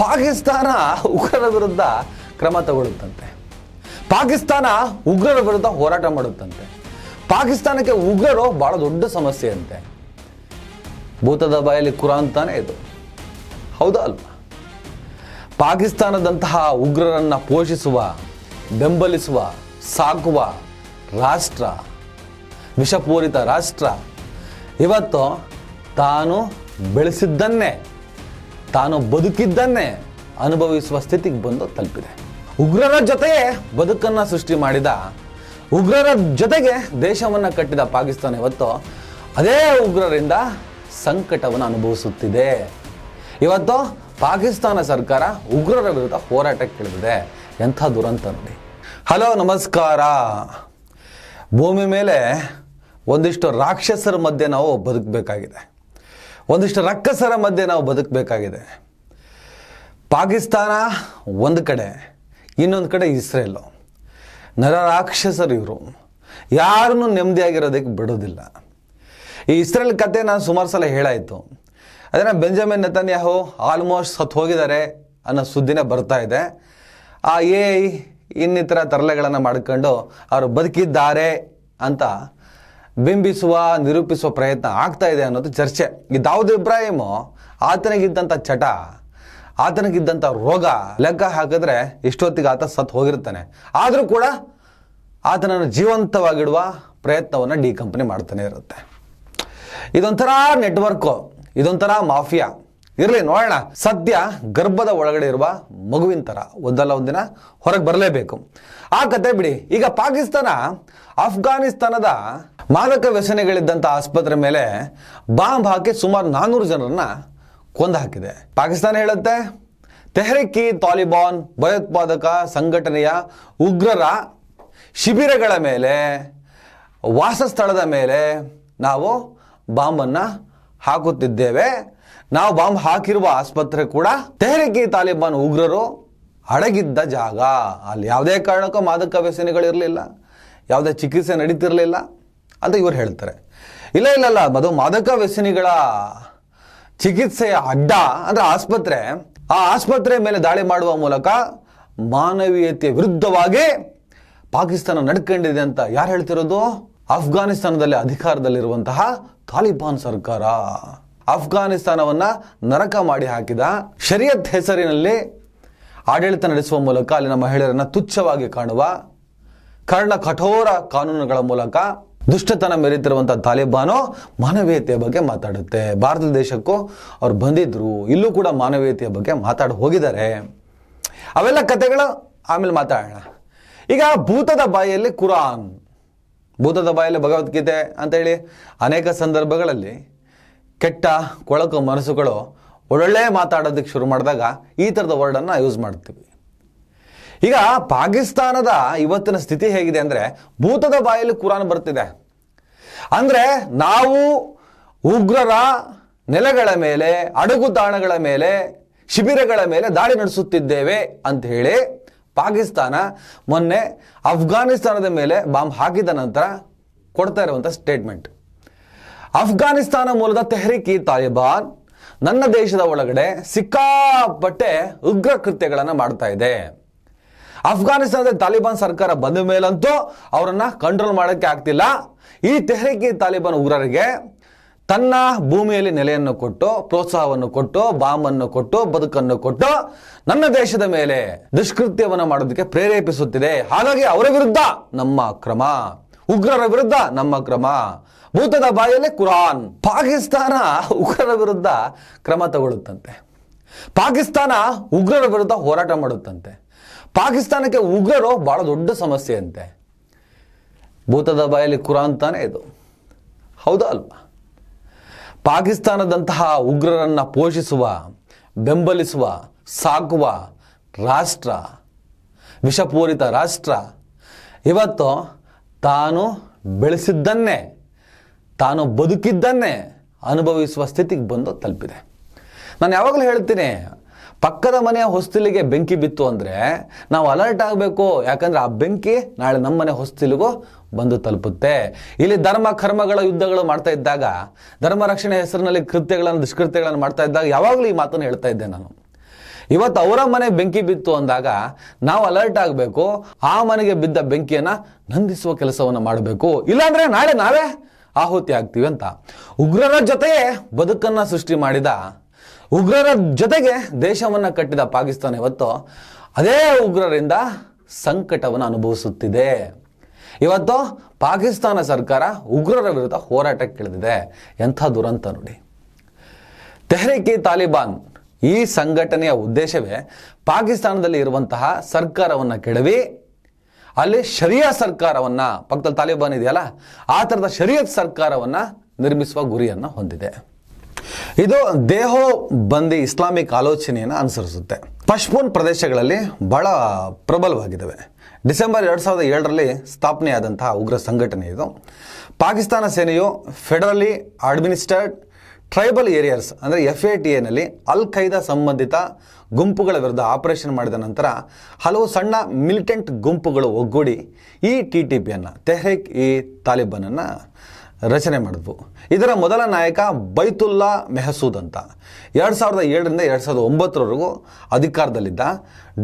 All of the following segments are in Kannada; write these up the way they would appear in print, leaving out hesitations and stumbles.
ಪಾಕಿಸ್ತಾನ ಉಗ್ರರ ವಿರುದ್ಧ ಕ್ರಮ ತಗೊಳ್ಳುತ್ತಂತೆ. ಪಾಕಿಸ್ತಾನ ಉಗ್ರರ ವಿರುದ್ಧ ಹೋರಾಟ ಮಾಡುತ್ತಂತೆ. ಪಾಕಿಸ್ತಾನಕ್ಕೆ ಉಗ್ರರು ಬಹಳ ದೊಡ್ಡ ಸಮಸ್ಯೆ ಅಂತೆ. ಭೂತದ ಬಾಯಲ್ಲಿ ಕುರಾನ್ ತಾನೇ ಇದು, ಹೌದಾ ಅಲ್ವಾ? ಪಾಕಿಸ್ತಾನದಂತಹ ಉಗ್ರರನ್ನು ಪೋಷಿಸುವ, ಬೆಂಬಲಿಸುವ, ಸಾಕುವ ರಾಷ್ಟ್ರ, ವಿಷಪೂರಿತ ರಾಷ್ಟ್ರ ಇವತ್ತು ತಾನು ಬೆಳೆಸಿದ್ದನ್ನೇ, ತಾನು ಬದುಕಿದ್ದನ್ನೇ ಅನುಭವಿಸುವ ಸ್ಥಿತಿಗೆ ಬಂದು ತಲುಪಿದೆ. ಉಗ್ರರ ಜೊತೆಗೆ ಬದುಕನ್ನು ಸೃಷ್ಟಿ ಮಾಡಿದ, ಉಗ್ರರ ಜೊತೆಗೆ ದೇಶವನ್ನು ಕಟ್ಟಿದ ಪಾಕಿಸ್ತಾನ ಇವತ್ತು ಅದೇ ಉಗ್ರರಿಂದ ಸಂಕಟವನ್ನು ಅನುಭವಿಸುತ್ತಿದೆ. ಇವತ್ತು ಪಾಕಿಸ್ತಾನ ಸರ್ಕಾರ ಉಗ್ರರ ವಿರುದ್ಧ ಹೋರಾಟಕ್ಕೆ ಇಳಿದಿದೆ. ಎಂಥ ದುರಂತ ನೋಡಿ. ಹಲೋ, ನಮಸ್ಕಾರ. ಭೂಮಿ ಮೇಲೆ ಒಂದಿಷ್ಟು ರಾಕ್ಷಸರ ಮಧ್ಯೆ ನಾವು ಬದುಕಬೇಕಾಗಿದೆ, ಒಂದಿಷ್ಟು ರಕ್ಕಸರ ಮಧ್ಯೆ ನಾವು ಬದುಕಬೇಕಾಗಿದೆ. ಪಾಕಿಸ್ತಾನ ಒಂದು ಕಡೆ, ಇನ್ನೊಂದು ಕಡೆ ಇಸ್ರೇಲು. ನರರಾಕ್ಷಸರು ಇವರು, ಯಾರನ್ನೂ ನೆಮ್ಮದಿಯಾಗಿರೋದಕ್ಕೆ ಬಿಡೋದಿಲ್ಲ. ಈ ಇಸ್ರೇಲ್ ಕತೆ ನಾನು ಸುಮಾರು ಸಲ ಹೇಳಾಯಿತು. ಅದನ್ನು ಬೆಂಜಮಿನ್ ನೆತನ್ಯಾಹು ಆಲ್ಮೋಸ್ಟ್ ಸತ್ತು ಹೋಗಿದ್ದಾರೆ ಅನ್ನೋ ಸುದ್ದಿನೇ ಬರ್ತಾ ಇದೆ. ಇನ್ನಿತರ ತರಲೆಗಳನ್ನು ಮಾಡ್ಕೊಂಡು ಅವರು ಬದುಕಿದ್ದಾರೆ ಅಂತ ಬಿಂಬಿಸುವ, ನಿರೂಪಿಸುವ ಪ್ರಯತ್ನ ಆಗ್ತಾ ಇದೆ ಅನ್ನೋದು ಚರ್ಚೆ. ಈ ದಾವೂದ್ ಇಬ್ರಾಹಿಮು, ಆತನಿಗಿದ್ದಂಥ ಚಟ, ಆತನಿಗಿದ್ದಂಥ ರೋಗ ಲೆಕ್ಕ ಹಾಕಿದ್ರೆ ಇಷ್ಟೊತ್ತಿಗೆ ಆತ ಸತ್ತು ಹೋಗಿರ್ತಾನೆ. ಆದರೂ ಕೂಡ ಆತನನ್ನು ಜೀವಂತವಾಗಿಡುವ ಪ್ರಯತ್ನವನ್ನು ಡಿ ಕಂಪನಿ ಮಾಡ್ತಾನೆ ಇರುತ್ತೆ. ಇದೊಂಥರ ನೆಟ್ವರ್ಕು, ಇದೊಂಥರ ಮಾಫಿಯಾ. ಇರಲಿ, ನೋಡೋಣ. ಸದ್ಯ ಗರ್ಭದ ಒಳಗಡೆ ಇರುವ ಮಗುವಿನ ಥರ ಒಂದಲ್ಲ ಒಂದಿನ ಹೊರಗೆ ಬರಲೇಬೇಕು. ಆ ಕತೆ ಬಿಡಿ. ಈಗ ಪಾಕಿಸ್ತಾನ ಅಫ್ಘಾನಿಸ್ತಾನದ ಮಾದಕ ವ್ಯಸನಿಗಳಿದ್ದಂಥ ಆಸ್ಪತ್ರೆ ಮೇಲೆ ಬಾಂಬ್ ಹಾಕಿ ಸುಮಾರು 400 ಜನರನ್ನ ಕೊಂದು ಹಾಕಿದೆ. ಪಾಕಿಸ್ತಾನ ಹೇಳುತ್ತೆ, ತೆಹ್ರಿಕ್ ಇ ತಾಲಿಬಾನ್ ಭಯೋತ್ಪಾದಕ ಸಂಘಟನೆಯ ಉಗ್ರರ ಶಿಬಿರಗಳ ಮೇಲೆ, ವಾಸಸ್ಥಳದ ಮೇಲೆ ನಾವು ಬಾಂಬನ್ನು ಹಾಕುತ್ತಿದ್ದೇವೆ. ನಾವು ಬಾಂಬ್ ಹಾಕಿರುವ ಆಸ್ಪತ್ರೆ ಕೂಡ ತೆಹ್ರಿಕ್ ಇ ತಾಲಿಬಾನ್ ಉಗ್ರರು ಅಡಗಿದ್ದ ಜಾಗ. ಅಲ್ಲಿ ಯಾವುದೇ ಕಾರಣಕ್ಕೂ ಮಾದಕ ವ್ಯಸನಿಗಳಿರಲಿಲ್ಲ, ಯಾವುದೇ ಚಿಕಿತ್ಸೆ ನಡೀತಿರಲಿಲ್ಲ ಅಂತ ಇವರು ಹೇಳ್ತಾರೆ. ಇಲ್ಲ, ಅದು ಮಾದಕ ವ್ಯಸನಿಗಳ ಚಿಕಿತ್ಸೆಯ ಅಡ್ಡ ಅಂದರೆ ಆಸ್ಪತ್ರೆ. ಆ ಆಸ್ಪತ್ರೆ ಮೇಲೆ ದಾಳಿ ಮಾಡುವ ಮೂಲಕ ಮಾನವೀಯತೆಯ ವಿರುದ್ಧವಾಗಿ ಪಾಕಿಸ್ತಾನ ನಡ್ಕೊಂಡಿದೆ ಅಂತ ಯಾರು ಹೇಳ್ತಿರೋದು? ಅಫ್ಘಾನಿಸ್ತಾನದಲ್ಲಿ ಅಧಿಕಾರದಲ್ಲಿರುವಂತಹ ತಾಲಿಬಾನ್ ಸರ್ಕಾರ. ಅಫ್ಘಾನಿಸ್ತಾನವನ್ನ ನರಕ ಮಾಡಿ ಹಾಕಿದ, ಶರಿಯತ್ ಹೆಸರಿನಲ್ಲಿ ಆಡಳಿತ ನಡೆಸುವ ಮೂಲಕ ಅಲ್ಲಿನ ಮಹಿಳೆಯರನ್ನ ತುಚ್ಛವಾಗಿ ಕಾಣುವ, ಕಠೋರ ಕಾನೂನುಗಳ ಮೂಲಕ ದುಷ್ಟತನ ಮೆರೀತಿರುವಂತಹ ತಾಲಿಬಾನು ಮಾನವೀಯತೆಯ ಬಗ್ಗೆ ಮಾತಾಡುತ್ತೆ. ಭಾರತ ದೇಶಕ್ಕೂ ಅವ್ರು ಬಂದಿದ್ರು, ಇಲ್ಲೂ ಕೂಡ ಮಾನವೀಯತೆಯ ಬಗ್ಗೆ ಮಾತಾಡಿ ಹೋಗಿದ್ದಾರೆ. ಅವೆಲ್ಲ ಕಥೆಗಳು ಆಮೇಲೆ ಮಾತಾಡೋಣ. ಈಗ ಭೂತದ ಬಾಯಿಯಲ್ಲಿ ಕುರಾನ್, ಭೂತದ ಬಾಯಲ್ಲಿ ಭಗವದ್ಗೀತೆ ಅಂತೇಳಿ ಅನೇಕ ಸಂದರ್ಭಗಳಲ್ಲಿ ಕೆಟ್ಟ ಕೊಳಕು ಮನಸ್ಸುಗಳು ಒಳ್ಳೊಳ್ಳೆ ಮಾತಾಡೋದಕ್ಕೆ ಶುರು ಮಾಡಿದಾಗ ಈ ಥರದ ವರ್ಡನ್ನು ಯೂಸ್ ಮಾಡ್ತೀವಿ. ಈಗ ಪಾಕಿಸ್ತಾನದ ಇವತ್ತಿನ ಸ್ಥಿತಿ ಹೇಗಿದೆ ಅಂದರೆ, ಭೂತದ ಬಾಯಲ್ಲಿ ಕುರಾನ್ ಬರ್ತಿದೆ. ಅಂದರೆ ನಾವು ಉಗ್ರರ ನೆಲೆಗಳ ಮೇಲೆ, ಅಡಗುತಾಣಗಳ ಮೇಲೆ, ಶಿಬಿರಗಳ ಮೇಲೆ ದಾಳಿ ನಡೆಸುತ್ತಿದ್ದೇವೆ ಅಂತ ಹೇಳಿ ಪಾಕಿಸ್ತಾನ ಮೊನ್ನೆ ಅಫ್ಘಾನಿಸ್ತಾನದ ಮೇಲೆ ಬಾಂಬ್ ಹಾಕಿದ ನಂತರ ಕೊಡ್ತಾ ಇರುವಂಥ ಸ್ಟೇಟ್ಮೆಂಟ್. ಅಫ್ಘಾನಿಸ್ತಾನ ಮೂಲದ ತೆಹ್ರಿಕ್ ಇ ತಾಲಿಬಾನ್ ನನ್ನ ದೇಶದ ಒಳಗಡೆ ಸಿಕ್ಕಾಪಟ್ಟೆ ಉಗ್ರ ಕೃತ್ಯಗಳನ್ನು ಮಾಡ್ತಾ ಇದೆ. ಅಫ್ಘಾನಿಸ್ತಾನದ ತಾಲಿಬಾನ್ ಸರ್ಕಾರ ಬಂದ ಮೇಲಂತೂ ಅವರನ್ನು ಕಂಟ್ರೋಲ್ ಮಾಡೋಕ್ಕೆ ಆಗ್ತಿಲ್ಲ. ಈ ತೆಹ್ರಿಕ್ ಇ ತಾಲಿಬಾನ್ ಉಗ್ರರಿಗೆ ತನ್ನ ಭೂಮಿಯಲ್ಲಿ ನೆಲೆಯನ್ನು ಕೊಟ್ಟು, ಪ್ರೋತ್ಸಾಹವನ್ನು ಕೊಟ್ಟು, ಬಾಂಬನ್ನು ಕೊಟ್ಟು, ಬದುಕನ್ನು ಕೊಟ್ಟು ನನ್ನ ದೇಶದ ಮೇಲೆ ದುಷ್ಕೃತ್ಯವನ್ನು ಮಾಡೋದಕ್ಕೆ ಪ್ರೇರೇಪಿಸುತ್ತಿದೆ. ಹಾಗಾಗಿ ಅವರ ವಿರುದ್ಧ ನಮ್ಮ ಕ್ರಮ, ಉಗ್ರರ ವಿರುದ್ಧ ನಮ್ಮ ಕ್ರಮ. ಭೂತದ ಬಾಯಲ್ಲಿ ಕುರಾನ್. ಪಾಕಿಸ್ತಾನ ಉಗ್ರರ ವಿರುದ್ಧ ಕ್ರಮ ತಗೊಳ್ಳುತ್ತಂತೆ. ಪಾಕಿಸ್ತಾನ ಉಗ್ರರ ವಿರುದ್ಧ ಹೋರಾಟ ಮಾಡುತ್ತಂತೆ. ಪಾಕಿಸ್ತಾನಕ್ಕೆ ಉಗ್ರರು ಬಹಳ ದೊಡ್ಡ ಸಮಸ್ಯೆ ಅಂತೆ. ಭೂತದ ಬಾಯಲ್ಲಿ ಕುರಾನ್ ತಾನೇ ಇದು, ಹೌದಾ ಅಲ್ವಾ? ಪಾಕಿಸ್ತಾನದಂತಹ ಉಗ್ರರನ್ನ ಪೋಷಿಸುವ, ಬೆಂಬಲಿಸುವ, ಸಾಕುವ ರಾಷ್ಟ್ರ, ವಿಷಪೂರಿತ ರಾಷ್ಟ್ರ ಇವತ್ತು ತಾನು ಬೆಳೆಸಿದ್ದನ್ನೇ, ತಾನು ಬದುಕಿದ್ದನ್ನೇ ಅನುಭವಿಸುವ ಸ್ಥಿತಿಗೆ ಬಂದು ತಲುಪಿದೆ. ನಾನು ಯಾವಾಗಲೂ ಹೇಳ್ತೀನಿ, ಪಕ್ಕದ ಮನೆಯ ಹೊಸ್ತಿಲಿಗೆ ಬೆಂಕಿ ಬಿತ್ತು ಅಂದರೆ ನಾವು ಅಲರ್ಟ್ ಆಗಬೇಕು. ಯಾಕಂದರೆ ಆ ಬೆಂಕಿ ನಾಳೆ ನಮ್ಮನೆ ಹೊಸ್ತಿಲಿಗೂ ಬಂದು ತಲುಪುತ್ತೆ. ಇಲ್ಲಿ ಧರ್ಮ ಕರ್ಮಗಳ ಯುದ್ಧಗಳು ಮಾಡ್ತಾ ಇದ್ದಾಗ, ಧರ್ಮ ರಕ್ಷಣೆ ಹೆಸರಿನಲ್ಲಿ ದುಷ್ಕೃತ್ಯಗಳನ್ನು ಮಾಡ್ತಾ ಇದ್ದಾಗ ಯಾವಾಗಲೂ ಈ ಮಾತನ್ನು ಹೇಳ್ತಾ ಇದ್ದೆ ನಾನು. ಇವತ್ತು ಅವರ ಮನೆ ಬೆಂಕಿ ಬಿತ್ತು ಅಂದಾಗ ನಾವು ಅಲರ್ಟ್ ಆಗಬೇಕು, ಆ ಮನೆಗೆ ಬಿದ್ದ ಬೆಂಕಿಯನ್ನ ನಂದಿಸುವ ಕೆಲಸವನ್ನು ಮಾಡಬೇಕು, ಇಲ್ಲಾಂದ್ರೆ ನಾಳೆ ನಾವೇ ಆಹುತಿ ಆಗ್ತೀವಿ ಅಂತ. ಉಗ್ರರ ಜೊತೆಗೆ ಬದುಕನ್ನ ಸೃಷ್ಟಿ ಮಾಡಿದ, ಉಗ್ರರ ಜೊತೆಗೆ ದೇಶವನ್ನ ಕಟ್ಟಿದ ಪಾಕಿಸ್ತಾನ ಇವತ್ತು ಅದೇ ಉಗ್ರರಿಂದ ಸಂಕಟವನ್ನು ಅನುಭವಿಸುತ್ತಿದೆ. ಇವತ್ತು ಪಾಕಿಸ್ತಾನ ಸರ್ಕಾರ ಉಗ್ರರ ವಿರುದ್ಧ ಹೋರಾಟಕ್ಕೆ ಇಳಿದಿದೆ. ಎಂಥ ದುರಂತ ನೋಡಿ. ತೆಹ್ರೀಕ್-ಇ-ತಾಲಿಬಾನ್ ಈ ಸಂಘಟನೆಯ ಉದ್ದೇಶವೇ ಪಾಕಿಸ್ತಾನದಲ್ಲಿ ಇರುವಂತಹ ಸರ್ಕಾರವನ್ನು ಕೆಡವಿ ಅಲ್ಲಿ ಶರಿಯಾ ಸರ್ಕಾರವನ್ನ, ಪಕ್ಕದಲ್ಲಿ ತಾಲಿಬಾನ್ ಇದೆಯಲ್ಲ ಆ ಥರದ ಶರಿಯತ್ ಸರ್ಕಾರವನ್ನ ನಿರ್ಮಿಸುವ ಗುರಿಯನ್ನು ಹೊಂದಿದೆ. ಇದು ದೇಹೋ ಬಂದಿ ಇಸ್ಲಾಮಿಕ್ ಆಲೋಚನೆಯನ್ನು ಅನುಸರಿಸುತ್ತೆ. ಪಶ್ತೂನ್ ಪ್ರದೇಶಗಳಲ್ಲಿ ಬಹಳ ಪ್ರಬಲವಾಗಿದ್ದಾವೆ. ಡಿಸೆಂಬರ್ 2007ರಲ್ಲಿ ಸ್ಥಾಪನೆಯಾದಂತಹ ಉಗ್ರ ಸಂಘಟನೆ ಇದು. ಪಾಕಿಸ್ತಾನ ಸೇನೆಯು ಫೆಡರಲಿ ಅಡ್ಮಿನಿಸ್ಟ್ರೇಡ್ ಟ್ರೈಬಲ್ ಏರಿಯಾಸ್ ಅಂದರೆ FATA ಅಲ್ ಖೈದಾ ಸಂಬಂಧಿತ ಗುಂಪುಗಳ ವಿರುದ್ಧ ಆಪರೇಷನ್ ಮಾಡಿದ ನಂತರ ಹಲವು ಸಣ್ಣ ಮಿಲಿಟೆಂಟ್ ಗುಂಪುಗಳು ಒಗ್ಗೂಡಿ ಈ TTPಯನ್ನು ತೆಹ್ರೀಕ್-ಇ-ತಾಲಿಬಾನ್ ರಚನೆ ಮಾಡಿದ್ವು. ಇದರ ಮೊದಲ ನಾಯಕ ಬೈತುಲ್ಲಾ ಮೆಹಸೂದ್ ಅಂತ 2007ರಿಂದ 2009ರವರೆಗೂ ಅಧಿಕಾರದಲ್ಲಿದ್ದ.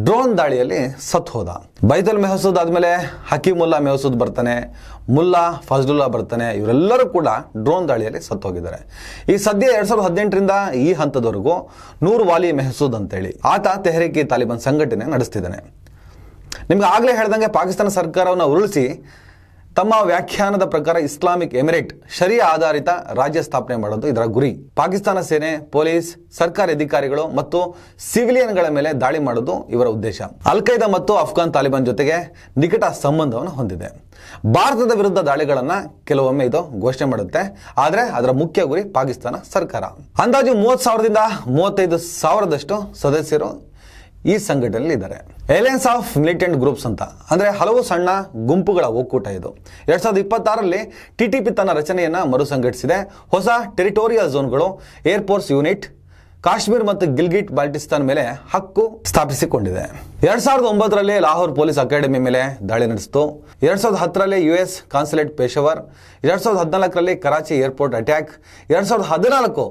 ಡ್ರೋನ್ ದಾಳಿಯಲ್ಲಿ ಸತ್ತು ಹೋದ. ಬೈತುಲ್ ಮೆಹಸೂದ್ ಆದಮೇಲೆ ಹಕೀಮುಲ್ಲಾ ಮೆಹಸೂದ್ ಬರ್ತಾನೆ, ಮುಲ್ಲಾ ಫಜ್ಲುಲ್ಲಾ ಬರ್ತಾನೆ. ಇವರೆಲ್ಲರೂ ಕೂಡ ಡ್ರೋನ್ ದಾಳಿಯಲ್ಲಿ ಸತ್ತು ಹೋಗಿದ್ದಾರೆ. ಈ ಸದ್ಯ 2018ರಿಂದ ಈ ಹಂತದವರೆಗೂ ನೂರ್ ವಾಲಿ ಮೆಹಸೂದ್ ಅಂತೇಳಿ ಆತ ತೆಹ್ರೀಕ್-ಇ-ತಾಲಿಬಾನ್ ಸಂಘಟನೆ ನಡೆಸ್ತಿದ್ದಾನೆ. ನಿಮ್ಗೆ ಆಗಲೇ ಹೇಳ್ದಂಗೆ ಪಾಕಿಸ್ತಾನ ಸರ್ಕಾರವನ್ನು ಉರುಳಿಸಿ ತಮ್ಮ ವ್ಯಾಖ್ಯಾನದ ಪ್ರಕಾರ ಇಸ್ಲಾಮಿಕ್ ಎಮಿರೇಟ್ ಶರಿಯಾ ಆಧಾರಿತ ರಾಜ್ಯ ಸ್ಥಾಪನೆ ಮಾಡೋದು ಇದರ ಗುರಿ. ಪಾಕಿಸ್ತಾನ ಸೇನೆ, ಪೊಲೀಸ್, ಸರ್ಕಾರಿ ಅಧಿಕಾರಿಗಳು ಮತ್ತು ಸಿವಿಲಿಯನ್ಗಳ ಮೇಲೆ ದಾಳಿ ಮಾಡೋದು ಇವರ ಉದ್ದೇಶ. ಅಲ್ ಖೈದಾ ಮತ್ತು ಅಫ್ಘಾನ್ ತಾಲಿಬಾನ್ ಜೊತೆಗೆ ನಿಕಟ ಸಂಬಂಧವನ್ನು ಹೊಂದಿದೆ. ಭಾರತದ ವಿರುದ್ಧ ದಾಳಿಗಳನ್ನ ಕೆಲವೊಮ್ಮೆ ಇದು ಘೋಷಣೆ ಮಾಡುತ್ತೆ, ಆದರೆ ಅದರ ಮುಖ್ಯ ಗುರಿ ಪಾಕಿಸ್ತಾನ ಸರ್ಕಾರ. ಅಂದಾಜು 30,000ದಿಂದ 35,000ದಷ್ಟು ಸದಸ್ಯರು ಈ ಸಂಘಟನೆಯಲ್ಲಿ ಇದ್ದಾರೆ. ಅಲಯನ್ಸ್ ಆಫ್ ಮಿಲಿಟೆಂಟ್ ಗ್ರೂಪ್ಸ್ ಅಂತ ಅಂದರೆ ಹಲವು ಸಣ್ಣ ಗುಂಪುಗಳ ಒಕ್ಕೂಟ ಇದು. 2026ರಲ್ಲಿ TTP ತನ್ನ ರಚನೆಯನ್ನು ಮರುಸಂಘಟಿಸಿದೆ. ಹೊಸ ಟೆರಿಟೋರಿಯಲ್ ಝೋನ್ಗಳು, ಏರ್ಫೋರ್ಸ್ ಯೂನಿಟ್, ಕಾಶ್ಮೀರ್ ಮತ್ತು ಗಿಲ್ಗಿಟ್ ಬಾಲ್ಟಿಸ್ತಾನ್ ಮೇಲೆ ಹಕ್ಕು ಸ್ಥಾಪಿಸಿಕೊಂಡಿದೆ. 2009ರಲ್ಲಿ ಲಾಹೋರ್ ಪೊಲೀಸ್ ಅಕಾಡೆಮಿ ಮೇಲೆ ದಾಳಿ ನಡೆಸಿತು. 2010ರಲ್ಲಿ US ಕಾನ್ಸುಲೇಟ್ ಪೇಶಾವರ್, 2014ರಲ್ಲಿ Karachi airport attack, 2014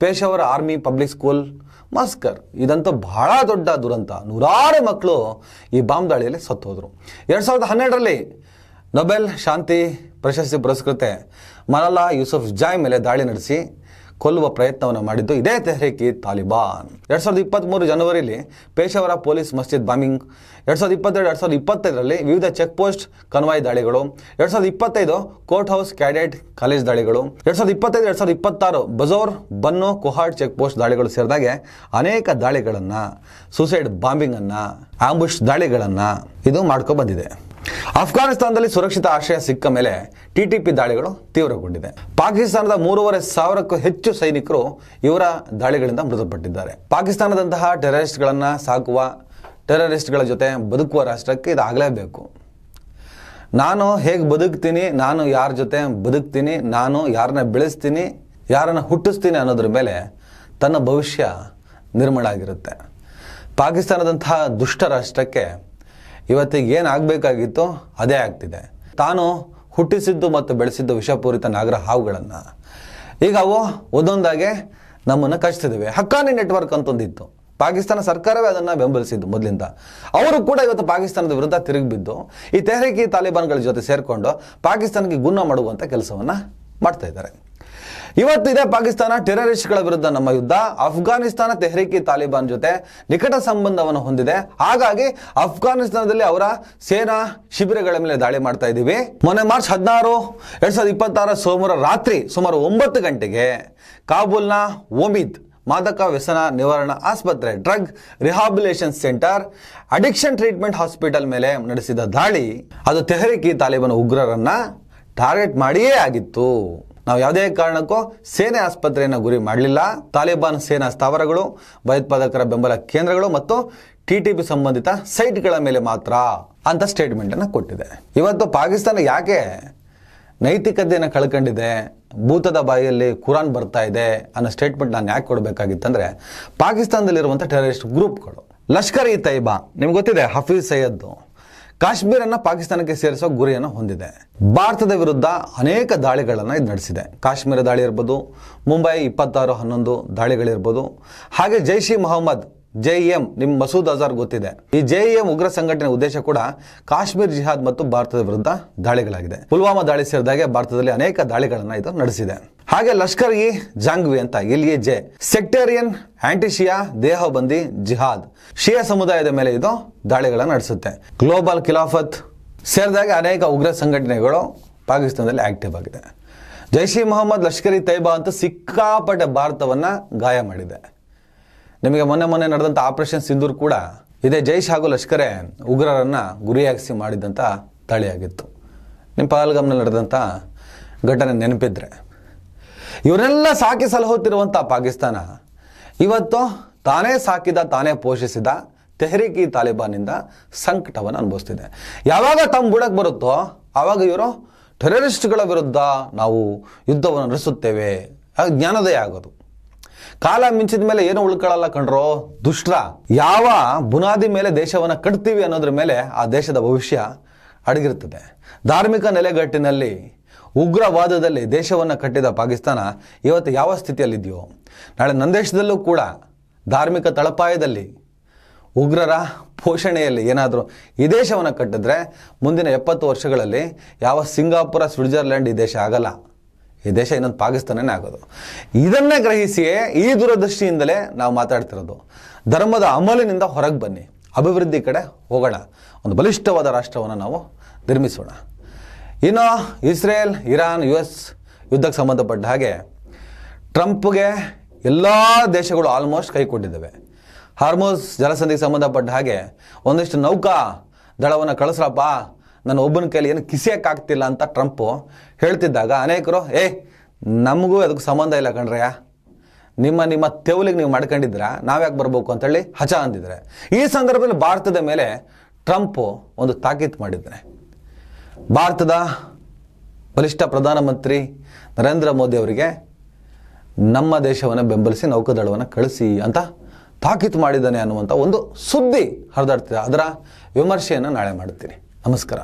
Peshawar army public school massacre. ಇದಂತೂ ಬಹಳ ದೊಡ್ಡ ದುರಂತ. ನೂರಾರು ಮಕ್ಕಳು ಈ ಬಾಂಬ್ ದಾಳಿಯಲ್ಲಿ ಸತ್ತು ಹೋದರು. 2012ರಲ್ಲಿ ನೊಬೆಲ್ ಶಾಂತಿ ಪ್ರಶಸ್ತಿ ಪುರಸ್ಕೃತೆ ಮಲಾಲಾ ಯೂಸುಫ್ಜಾಯ್ ಮೇಲೆ ದಾಳಿ ನಡೆಸಿ ಕೊಲ್ಲುವ ಪ್ರಯತ್ನವನ್ನು ಮಾಡಿದ್ದು ಇದೇ ತೆಹ್ರೀಕ್-ಇ-ತಾಲಿಬಾನ್. 2023 ಜನವರಿಯಲ್ಲಿ ಪೇಶಾವರ ಪೊಲೀಸ್ ಮಸ್ಜಿದ್ ಬಾಂಬಿಂಗ್, 2022-2025ರಲ್ಲಿ ವಿವಿಧ ಚೆಕ್ ಪೋಸ್ಟ್ ಕನ್ವಾಯ್ ದಾಳಿಗಳು, 2025 ಕೋರ್ಟ್ ಹೌಸ್ ಕ್ಯಾಡೆಟ್ ಕಾಲೇಜ್ ದಾಳಿಗಳು, 2025-2026 ಬಜೋರ್ ಬನ್ನು ಕೊಹಾಡ್ ಚೆಕ್ ಪೋಸ್ಟ್ ದಾಳಿಗಳು ಸೇರಿದಾಗೆ ಅನೇಕ ದಾಳಿಗಳನ್ನು, ಸೂಸೈಡ್ ಬಾಂಬಿಂಗ್ ಅನ್ನ, ಆಂಬುಷ್ ದಾಳಿಗಳನ್ನು ಇದು ಮಾಡ್ಕೊ ಬಂದಿದೆ. ಅಫ್ಘಾನಿಸ್ತಾನದಲ್ಲಿ ಸುರಕ್ಷಿತ ಆಶ್ರಯ ಸಿಕ್ಕ ಮೇಲೆ TTP ದಾಳಿಗಳು ತೀವ್ರಗೊಂಡಿದೆ. ಪಾಕಿಸ್ತಾನದ 3,500ಕ್ಕೂ ಹೆಚ್ಚು ಸೈನಿಕರು ಇವರ ದಾಳಿಗಳಿಂದ ಮೃತಪಟ್ಟಿದ್ದಾರೆ. ಪಾಕಿಸ್ತಾನದಂತಹ ಟೆರರಿಸ್ಟ್ಗಳನ್ನು ಸಾಕುವ, ಟೆರರಿಸ್ಟ್ಗಳ ಜೊತೆ ಬದುಕುವ ರಾಷ್ಟ್ರಕ್ಕೆ ಇದಾಗಲೇಬೇಕು. ನಾನು ಹೇಗೆ ಬದುಕ್ತೀನಿ, ನಾನು ಯಾರ ಜೊತೆ ಬದುಕ್ತೀನಿ, ನಾನು ಯಾರನ್ನ ಬೆಳೆಸ್ತೀನಿ, ಯಾರನ್ನ ಹುಟ್ಟಿಸ್ತೀನಿ ಅನ್ನೋದ್ರ ಮೇಲೆ ತನ್ನ ಭವಿಷ್ಯ ನಿರ್ಮಾಣ ಆಗಿರುತ್ತೆ. ಪಾಕಿಸ್ತಾನದಂತಹ ದುಷ್ಟ ರಾಷ್ಟ್ರಕ್ಕೆ ಇವತ್ತಿಗೆ ಏನಾಗಬೇಕಾಗಿತ್ತು ಅದೇ ಆಗ್ತಿದೆ. ತಾನು ಹುಟ್ಟಿಸಿದ್ದು ಮತ್ತು ಬೆಳೆಸಿದ್ದು ವಿಷಪೂರಿತ ನಾಗರ ಹಾವುಗಳನ್ನು ಈಗ ಅವು ಒಂದೊಂದಾಗೆ ನಮ್ಮನ್ನು ಕಚ್ತಿದ್ದಾವೆ. ಹಕ್ಕಾನಿ ನೆಟ್ವರ್ಕ್ ಅಂತೊಂದಿತ್ತು, ಪಾಕಿಸ್ತಾನ ಸರ್ಕಾರವೇ ಅದನ್ನು ಬೆಂಬಲಿಸಿದ್ದು ಮೊದಲಿಂದ. ಅವರು ಕೂಡ ಇವತ್ತು ಪಾಕಿಸ್ತಾನದ ವಿರುದ್ಧ ತಿರುಗಿಬಿದ್ದು ಈ ತೆಹ್ರೀಕ್-ಇ-ತಾಲಿಬಾನ್ಗಳ ಜೊತೆ ಸೇರಿಕೊಂಡು ಪಾಕಿಸ್ತಾನಕ್ಕೆ ಗುನ್ನ ಮಾಡುವಂಥ ಕೆಲಸವನ್ನು ಮಾಡ್ತಾ ಇದ್ದಾರೆ. ಇವತ್ತು ಇದೇ ಪಾಕಿಸ್ತಾನ ಟೆರರಿಸ್ಟ್ಗಳ ವಿರುದ್ಧ ನಮ್ಮ ಯುದ್ಧ. ಅಫ್ಘಾನಿಸ್ತಾನ ತೆಹ್ರೀಕ್-ಇ-ತಾಲಿಬಾನ್ ಜೊತೆ ನಿಕಟ ಸಂಬಂಧವನ್ನು ಹೊಂದಿದೆ. ಹಾಗಾಗಿ ಅಫ್ಘಾನಿಸ್ತಾನದಲ್ಲಿ ಅವರ ಸೇನಾ ಶಿಬಿರಗಳ ಮೇಲೆ ದಾಳಿ ಮಾಡ್ತಾ ಇದ್ದೀವಿ. ಮೊನ್ನೆ ಮಾರ್ಚ್ 16, 2026 ಸೋಮವಾರ ರಾತ್ರಿ ಸುಮಾರು 9 ಗಂಟೆಗೆ ಕಾಬೂಲ್ನ ಒಮೀದ್ ಮಾದಕ ವ್ಯಸನ ನಿವಾರಣಾ ಆಸ್ಪತ್ರೆ, drug rehabilitation centre, addiction treatment hospital ಮೇಲೆ ನಡೆಸಿದ ದಾಳಿ ಅದು ತೆಹ್ರೀಕ್-ಇ-ತಾಲಿಬಾನ್ ಉಗ್ರರನ್ನ ಟಾರ್ಗೆಟ್ ಮಾಡಿಯೇ ಆಗಿತ್ತು. ನಾವು ಯಾವುದೇ ಕಾರಣಕ್ಕೂ ಸೇನೆ ಆಸ್ಪತ್ರೆಯನ್ನು ಗುರಿ ಮಾಡಲಿಲ್ಲ. ತಾಲಿಬಾನ್ ಸೇನಾ ಸ್ಥಾವರಗಳು, ಭಯೋತ್ಪಾದಕರ ಬೆಂಬಲ ಕೇಂದ್ರಗಳು ಮತ್ತು TTP ಸಂಬಂಧಿತ ಸೈಟ್ಗಳ ಮೇಲೆ ಮಾತ್ರ ಅಂತ ಸ್ಟೇಟ್ಮೆಂಟನ್ನು ಕೊಟ್ಟಿದೆ. ಇವತ್ತು ಪಾಕಿಸ್ತಾನ ಯಾಕೆ ನೈತಿಕತೆಯನ್ನು ಕಳ್ಕೊಂಡಿದೆ, ಭೂತದ ಬಾಯಿಯಲ್ಲಿ ಕುರಾನ್ ಬರ್ತಾ ಇದೆ ಅನ್ನೋ ಸ್ಟೇಟ್ಮೆಂಟ್ ನಾನು ಯಾಕೆ ಕೊಡಬೇಕಾಗಿತ್ತಂದ್ರೆ, ಪಾಕಿಸ್ತಾನದಲ್ಲಿರುವಂಥ ಟೆರರಿಸ್ಟ್ ಗ್ರೂಪ್ಗಳು, ಲಷ್ಕರ್-ಇ-ತೈಬಾ ನಿಮ್ಗೆ ಗೊತ್ತಿದೆ, ಹಫೀಜ್ ಸೈಯದ್ ಕಾಶ್ಮೀರನ್ನು ಪಾಕಿಸ್ತಾನಕ್ಕೆ ಸೇರಿಸುವ ಗುರಿಯನ್ನು ಹೊಂದಿದೆ. ಭಾರತದ ವಿರುದ್ಧ ಅನೇಕ ದಾಳಿಗಳನ್ನು ಇದು ನಡೆಸಿದೆ. ಕಾಶ್ಮೀರ ದಾಳಿ ಇರ್ಬೋದು, ಮುಂಬೈ 26/11 ದಾಳಿಗಳಿರ್ಬೋದು, ಹಾಗೆ ಜೈಷ್-ಇ-ಮೊಹಮ್ಮದ್ JEM ನಿಮ್ಮ ಮಸೂದ್ ಅಜಾರ್ ಗೊತ್ತಿದೆ. ಈ JEM ಉಗ್ರ ಸಂಘಟನೆ ಉದ್ದೇಶ ಕೂಡ ಕಾಶ್ಮೀರ್ ಜಿಹಾದ್ ಮತ್ತು ಭಾರತದ ವಿರುದ್ಧ ದಾಳಿಗಳಾಗಿದೆ. ಪುಲ್ವಾಮಾ ದಾಳಿ ಸೇರಿದಾಗೆ ಭಾರತದಲ್ಲಿ ಅನೇಕ ದಾಳಿಗಳನ್ನ ಇದು ನಡೆಸಿದೆ. ಹಾಗೆ ಲಷ್ಕರ್ ಇ ಜಂಗ್ವಿ ಅಂತ LAJ ಸೆಕ್ಟೇರಿಯನ್ ಆಂಟಿಶಿಯಾ ದೇಹಬಂದಿ ಜಿಹಾದ್ ಶಿಯಾ ಸಮುದಾಯದ ಮೇಲೆ ಇದು ದಾಳಿಗಳನ್ನು ನಡೆಸುತ್ತೆ. ಗ್ಲೋಬಲ್ ಖಿಲಾಫತ್ ಸೇರಿದಾಗ ಅನೇಕ ಉಗ್ರ ಸಂಘಟನೆಗಳು ಪಾಕಿಸ್ತಾನದಲ್ಲಿ ಆಕ್ಟಿವ್ ಆಗಿದೆ. ಜೈಷ್ ಇ ಮೊಹಮ್ಮದ್, ಲಷ್ಕರ್ ಇ ತೈಬಾ ಅಂತ ಸಿಕ್ಕಾಪಟ್ಟೆ ಭಾರತವನ್ನ ಗಾಯ ಮಾಡಿದೆ. ನಿಮಗೆ ಮೊನ್ನೆ ನಡೆದಂಥ ಆಪರೇಷನ್ ಸಿಂಧೂರ್ ಕೂಡ ಇದೇ ಜೈಷ್ ಹಾಗೂ ಲಷ್ಕರೇ ಉಗ್ರರನ್ನ ಗುರಿಯಾಗಿಸಿ ಮಾಡಿದಂಥ ದಾಳಿಯಾಗಿತ್ತು. ನಿಮ್ಮ ಪಹಲ್ಗಾಮ್ನಲ್ಲಿ ನಡೆದಂಥ ಘಟನೆ ನೆನಪಿದ್ರೆ, ಇವರೆಲ್ಲ ಸಾಕಿ ಸಲಹುತ್ತಿರುವಂಥ ಪಾಕಿಸ್ತಾನ ಇವತ್ತು ತಾನೇ ಸಾಕಿದ ತಾನೇ ಪೋಷಿಸಿದ ತೆಹರೀಕ್ ಇ ತಾಲಿಬಾನಿಂದ ಸಂಕಟವನ್ನು ಅನುಭವಿಸ್ತಿದೆ. ಯಾವಾಗ ತಮ್ಮ ಬುಡಕ್ಕೆ ಬರುತ್ತೋ ಆವಾಗ ಇವರು ಟೆರರಿಸ್ಟ್ಗಳ ವಿರುದ್ಧ ನಾವು ಯುದ್ಧವನ್ನು ನಡೆಸುತ್ತೇವೆ ಜ್ಞಾನೋದಯ ಆಗೋದು. ಕಾಲ ಮಿಂಚಿದ ಮೇಲೆ ಏನು ಉಳ್ಕೊಳ್ಳಲ್ಲ ಕಣ್ರೋ ದುಷ್ಟ್ರ. ಯಾವ ಬುನಾದಿ ಮೇಲೆ ದೇಶವನ್ನು ಕಟ್ತೀವಿ ಅನ್ನೋದ್ರ ಮೇಲೆ ಆ ದೇಶದ ಭವಿಷ್ಯ ಅಡಗಿರ್ತದೆ. ಧಾರ್ಮಿಕ ನೆಲೆಗಟ್ಟಿನಲ್ಲಿ ಉಗ್ರವಾದದಲ್ಲಿ ದೇಶವನ್ನು ಕಟ್ಟಿದ ಪಾಕಿಸ್ತಾನ ಇವತ್ತು ಯಾವ ಸ್ಥಿತಿಯಲ್ಲಿದೆಯೋ, ನಾಳೆ ನನ್ನ ದೇಶದಲ್ಲೂ ಕೂಡ ಧಾರ್ಮಿಕ ತಳಪಾಯದಲ್ಲಿ ಉಗ್ರರ ಪೋಷಣೆಯಲ್ಲಿ ಏನಾದರೂ ಈ ದೇಶವನ್ನು ಕಟ್ಟಿದ್ರೆ ಮುಂದಿನ 70 ವರ್ಷಗಳಲ್ಲಿ ಯಾವ ಸಿಂಗಾಪುರ, ಸ್ವಿಟ್ಜರ್ಲೆಂಡ್ ಈ ದೇಶ ಆಗಲ್ಲ. ಈ ದೇಶ ಇನ್ನೊಂದು ಪಾಕಿಸ್ತಾನನೇ ಆಗೋದು. ಇದನ್ನೇ ಗ್ರಹಿಸಿಯೇ ಈ ದೂರದೃಷ್ಟಿಯಿಂದಲೇ ನಾವು ಮಾತಾಡ್ತಿರೋದು. ಧರ್ಮದ ಅಮಲಿನಿಂದ ಹೊರಗೆ ಬನ್ನಿ, ಅಭಿವೃದ್ಧಿ ಕಡೆ ಹೋಗೋಣ, ಒಂದು ಬಲಿಷ್ಠವಾದ ರಾಷ್ಟ್ರವನ್ನು ನಾವು ನಿರ್ಮಿಸೋಣ. ಇನ್ನು ಇಸ್ರೇಲ್, ಇರಾನ್, US ಯುದ್ಧಕ್ಕೆ ಸಂಬಂಧಪಟ್ಟ ಹಾಗೆ ಟ್ರಂಪ್ಗೆ ಎಲ್ಲ ದೇಶಗಳು ಆಲ್ಮೋಸ್ಟ್ ಕೈ ಕೊಟ್ಟಿದ್ದಾವೆ. ಹಾರ್ಮೋಸ್ ಜಲಸಂಧಿಗೆ ಸಂಬಂಧಪಟ್ಟ ಹಾಗೆ ಒಂದಿಷ್ಟು ನೌಕಾ ದಳವನ್ನು ಕಳಿಸ್ರಪ್ಪ, ನನ್ನ ಒಬ್ಬನ ಕೈಲಿ ಏನು ಕಿಸಿಯಕ್ಕಾಗ್ತಿಲ್ಲ ಅಂತ ಟ್ರಂಪ್ ಹೇಳ್ತಿದ್ದಾಗ ಅನೇಕರು ನಮಗೂ ಅದಕ್ಕೆ ಸಂಬಂಧ ಇಲ್ಲ ಕಣ್ರಯ್ಯ, ನಿಮ್ಮ ತೆವಲಿಗೆ ನೀವು ಮಾಡ್ಕೊಂಡಿದ್ರ ನಾವ್ಯಾಕೆ ಬರ್ಬೇಕು ಅಂತೇಳಿ ಹಚ ಅಂದಿದ್ರೆ. ಈ ಸಂದರ್ಭದಲ್ಲಿ ಭಾರತದ ಮೇಲೆ ಟ್ರಂಪ್ ಒಂದು ತಾಕೀತು ಮಾಡಿದ್ದಾನೆ. ಭಾರತದ ಬಲಿಷ್ಠ ಪ್ರಧಾನಮಂತ್ರಿ ನರೇಂದ್ರ ಮೋದಿ ಅವರಿಗೆ ನಮ್ಮ ದೇಶವನ್ನು ಬೆಂಬಲಿಸಿ ನೌಕಾದಳವನ್ನು ಕಳಿಸಿ ಅಂತ ತಾಕೀತು ಮಾಡಿದ್ದಾನೆ ಅನ್ನುವಂಥ ಒಂದು ಸುದ್ದಿ ಹರಿದಾಡ್ತಿದೆ. ಅದರ ವಿಮರ್ಶೆಯನ್ನು ನಾಳೆ ಮಾಡ್ತೀನಿ. ನಮಸ್ಕಾರ.